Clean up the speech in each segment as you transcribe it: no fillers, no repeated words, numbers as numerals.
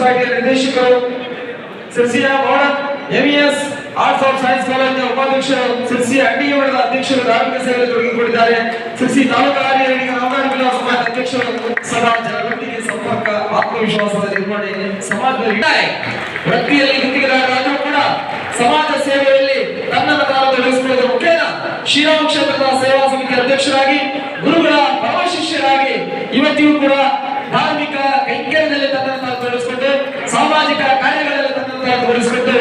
ಸೊಸೈಟಿಯ ನಿರ್ದೇಶಕರು ಸಿರ್ಸಿಯ modern MES arts of science ಕಾಲೇಜಿನ ಉಪಾಧ್ಯಕ್ಷರು ಸಿರ್ಸಿ ಅಂಗಡಿ ಮಠದ ಅಧ್ಯಕ್ಷರು ಧಾರ್ಮಿಕ ಸೇವೆಯಲ್ಲಿ ತೊಡಗಿಕೊಂಡಿದ್ದಾರೆ. ಸಿರ್ಸಿ ತಾಲೂಕು ಕಾರ್ಯನಿರ್ವಹಣೆ ನಾಮದಾನ ವಿಲಾಸ ಸಮಾಜದ ಅಧ್ಯಕ್ಷರು ಸದಾ ಜನರೊಂದಿಗೆ ಸಂಪರ್ಕ ಆತ್ಮವಿಶ್ವಾಸದ ನಿರ್ವಹಣೆ ಸಮಾಜದಲ್ಲಿ ವೃತ್ತಿಯಲ್ಲಿ ಗುತ್ತಿಗೆದಾರರಾದರೂ ಕೂಡ ಸಮಾಜ ಸೇವೆಯಲ್ಲಿ ತನ್ನನ್ನು ತಾನು ತೊಡಗಿಸಿಕೊಳ್ಳುವುದರ ಮುಖೇನ ಶ್ರೀರಾಮ ಕ್ಷೇತ್ರದ ಸೇವಾ ಸಮಿತಿ ಅಧ್ಯಕ್ಷರಾಗಿ ಗುರುಗಳ ಪರಮ ಶಿಷ್ಯರಾಗಿ ಇವತ್ತಿಗೂ ಕೂಡ ಧಾರ್ಮಿಕ ಕೈಂಕರ್ಯದಲ್ಲಿ ತನ್ನನ್ನು ತಾನು ತೊಡಗಿಸಿಕೊಂಡು ಸಾಮಾಜಿಕ ಕಾರ್ಯಗಳಲ್ಲಿ ತನ್ನನ್ನು ತಾನು ತೊಡಗಿಸಿಕೊಂಡು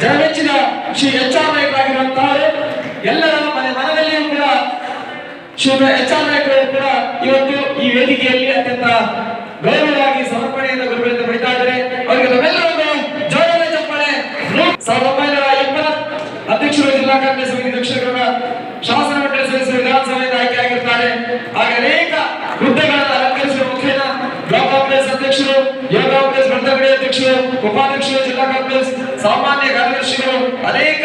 ಜನಮೆಚ್ಚಿನ ಶ್ರೀ ಎಚ್.ಆರ್. ನಾಯಕರಾಗಿರುವಂತಹ ಎಲ್ಲರ ಮನದಲ್ಲಿಯೂ ಕೂಡ ಶ್ರೀ ಎಚ್.ಆರ್. ನಾಯಕರು ಕೂಡ ಇವತ್ತು ಈ ವೇದಿಕೆಯಲ್ಲಿ ಅತ್ಯಂತ ಗೌರವವಾಗಿ ಸಮರ್ಪಣೆಯಿಂದ ಗುರುಗಳಿಂದ ಪಡಿತಾ ಇದ್ದಾರೆ. ಅವರಿಗೆ ನಾವೆಲ್ಲರೂ ಜೋರಾದ ಚಪ್ಪಾಳೆ. 1970 ಅಧ್ಯಕ್ಷರು ಜಿಲ್ಲಾ ಕಾಂಗ್ರೆಸ್ ಸಮಿತಿ ಅಧ್ಯಕ್ಷರ ಶಾಸನ ಮಂಡಳಿ ಸದಸ್ಯರು ವಿಧಾನಸಭೆಯಿಂದ ಆಯ್ಕೆಯಾಗಿರ್ತಾರೆ. ಹಾಗೆ ಅನೇಕ ಹುದ್ದೆಗಳನ್ನು ಅಲಂಕರಿಸುವ ಮುಖೇನ ಬ್ಲಾಕ್ ಕಾಂಗ್ರೆಸ್ ಅಧ್ಯಕ್ಷರು, ಯುವ ಕಾಂಗ್ರೆಸ್ ಬೆಳ್ತಂಗಡಿ ಅಧ್ಯಕ್ಷರು, ಉಪಾಧ್ಯಕ್ಷರು, ಜಿಲ್ಲಾ ಕಾಂಗ್ರೆಸ್ ಸಾಮಾನ್ಯ ಕಾರ್ಯದರ್ಶಿಗಳು ಅನೇಕ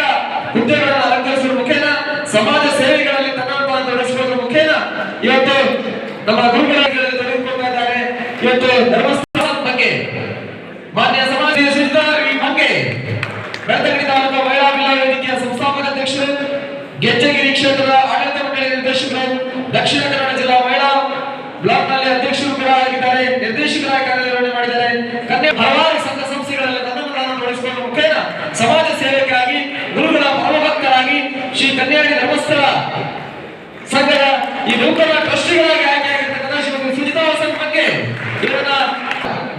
ಹುದ್ದೆಗಳನ್ನು ಅಲಂಕರಿಸುವ ಮುಖೇನ ಸಮಾಜ ಸೇವೆಗಳಲ್ಲಿ ತನ್ನನ್ನು ತಾನು ತೊಡಗಿಸಿಕೊಳ್ಳುವ ಮುಖೇನ ಇವತ್ತು ನಮ್ಮ ಗುರುಗಳಲ್ಲಿ ತೊಡಗಿಸಿಕೊಳ್ತಾ ಇದ್ದಾರೆ. ಇವತ್ತು ಧರ್ಮಸ್ಥಳ ಬಗ್ಗೆ ಮಾನ್ಯ ಸಮಾಜ ಈ ಬಗ್ಗೆ ಬೆಳ್ತಂಗಡಿ ತಾಲೂಕು ಮಹಿಳಾ ಜಿಲ್ಲಾ ವೇದಿಕೆಯ ಸಂಸ್ಥಾಪಕ ಅಧ್ಯಕ್ಷರು, ಗೆಜ್ಜೆಗಿರಿ ಕ್ಷೇತ್ರದ ಆಡಳಿತ ಮಂಡಳಿ ನಿರ್ದೇಶಕರು, ದಕ್ಷಿಣ ಕನ್ನಡ ಜಿಲ್ಲಾ ಮಹಿಳಾ ಬ್ಲಾಕ್ ನಲ್ಲಿ ಅಧ್ಯಕ್ಷರು ಕೂಡ ಆಗಿದ್ದಾರೆ, ನಿರ್ದೇಶಕರಾಗಿ ಕಾರ್ಯನಿರ್ವಹಣೆ ಮಾಡಿದ್ದಾರೆ. ಹಲವಾರು ಸಂಘ ಸಂಸ್ಥೆಗಳಲ್ಲಿ ತನ್ನನ್ನು ತಾನು ತೊಡಗಿಸಿಕೊಳ್ಳುವ ಮುಖೇನ ಸಮಾಜ ಸೇವೆಗಾಗಿ ಗುರುಗಳ ಪರಮಭಕ್ತರಾಗಿ ಶ್ರೀ ಕನ್ಯಾಡಿ ಧರ್ಮಸ್ಥಳ ಸಂಘದ ಈ ನೂತನ ಟ್ರಸ್ಟಿಗಳಾಗಿ ಆಯ್ಕೆಯಾಗಿರ್ತಕ್ಕಂಥ ಶ್ರೀಮತಿ ಸುಜಿತಾ ವಸಂತ್ ಬಗ್ಗೆ ಇವರನ್ನ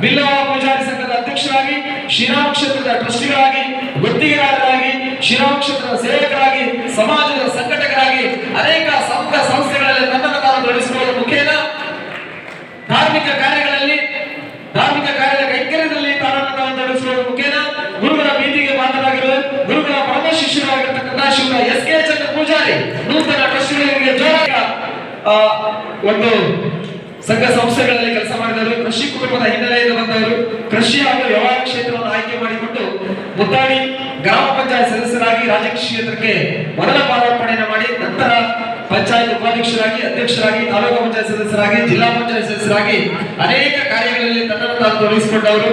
ಬಿಲ್ಲವ ಪೂಜಾರಿ ಸಂಘದ ಅಧ್ಯಕ್ಷರಾಗಿ, ಶ್ರೀರಾಮ ಕ್ಷೇತ್ರದ ಟ್ರಸ್ಟಿಗಳಾಗಿ, ಗುತ್ತಿಗೆದಾರರಾಗಿ, ಶ್ರೀರಾಮ ಕ್ಷೇತ್ರದ ಸೇವಕರಾಗಿ, ಸಮಾಜದ ಸಂಘಟಕರಾಗಿ ಅನೇಕ ಸಂಘ ಸಂಸ್ಥೆಗಳಲ್ಲಿ ತನ್ನನ್ನು ತಾನು ತೊಡಗಿಸಿಕೊಳ್ಳುವ ಮುಖೇನ ಧಾರ್ಮಿಕ ಕಾರ್ಯಗಳಲ್ಲಿ ಧಾರ್ಮಿಕ ಕಾರ್ಯದ ಕೈಂಕರ್ಯದಲ್ಲಿ ತನ್ನನ್ನು ತಾನು ತೊಡಗಿಸಿಕೊಳ್ಳುವ ಮುಖೇನ ಗುರುಗಳ ಬೀದಿಗೆ ಮಾತನಾಗಿರುವ ಗುರುಗಳ ಪರಮ ಶಿಷ್ಯರಾಗಿರ್ತಕ್ಕಂಥ ಶ್ರೀ ಎಸ್.ಕೆ. ಚಂದ್ರ ಪೂಜಾರಿ ನೂತನ ಟ್ರಸ್ಟಿಗಳಿಗೆ ಜೋರಾಗಿ ಒಂದು ಸಂಘ ಸಂಸ್ಥೆಗಳಲ್ಲಿ ಕೆಲಸ ಮಾಡಿದವರು, ಕೃಷಿ ಕುಟುಂಬದ ಹಿನ್ನೆಲೆಯಿಂದ ಬಂದವರು, ಕೃಷಿ ಹಾಗೂ ವ್ಯವಹಾರ ಕ್ಷೇತ್ರವನ್ನು ಆಯ್ಕೆ ಮಾಡಿಕೊಂಡು ಮುದ್ದಾಡಿ ಗ್ರಾಮ ಪಂಚಾಯತ್ ಸದಸ್ಯರಾಗಿ ರಾಜ್ಯ ಕ್ಷೇತ್ರಕ್ಕೆ ಮೊದಲ ಪಾದಾರ್ಪಣೆಯನ್ನು ಮಾಡಿ ನಂತರ ಪಂಚಾಯತ್ ಉಪಾಧ್ಯಕ್ಷರಾಗಿ, ಅಧ್ಯಕ್ಷರಾಗಿ, ತಾಲೂಕು ಪಂಚಾಯತ್ ಸದಸ್ಯರಾಗಿ, ಜಿಲ್ಲಾ ಪಂಚಾಯತ್ ಸದಸ್ಯರಾಗಿ ಅನೇಕ ಕಾರ್ಯಗಳಲ್ಲಿ ತನ್ನನ್ನು ತಾನು ತೊಡಗಿಸಿಕೊಂಡವರು.